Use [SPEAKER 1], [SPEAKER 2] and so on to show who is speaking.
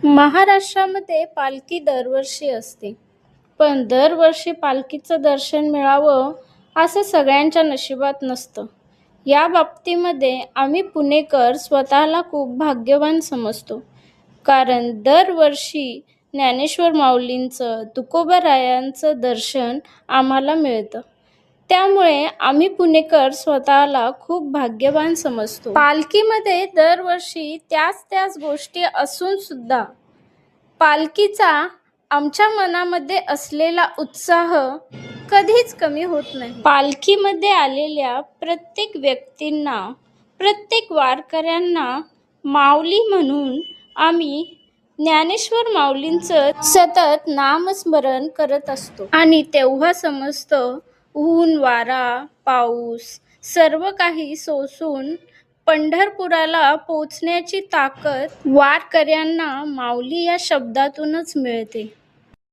[SPEAKER 1] महाराष्ट्रामध्ये पालखी दरवर्षी असते. पण दरवर्षी पालखीचं दर्शन मिळावं असं सगळ्यांच्या नशिबात नसतं. या बाबतीमध्ये आम्ही पुणेकर स्वतःला खूप भाग्यवान समजतो. कारण दरवर्षी ज्ञानेश्वर माऊलींचं, तुकोबारायांचं दर्शन आम्हाला मिळतं. त्यामुळे आम्ही पुणेकर स्वतःला खूप भाग्यवान समजतो. पालखीमध्ये दरवर्षी त्याच गोष्टी असून सुद्धा पालखीचा आमच्या मनामध्ये असलेला उत्साह कधीच कमी होत नाही. पालखीमध्ये आलेल्या प्रत्येक व्यक्तींना, प्रत्येक वारकऱ्यांना माऊली म्हणून आम्ही ज्ञानेश्वर माऊलींचं सतत नामस्मरण करत असतो. आणि तेव्हा समजतं ऊन, वारा, पाऊस सर्व काही सोसून पंढरपुराला पोचण्याची ताकद वारकऱ्यांना माऊली या शब्दातूनच मिळते.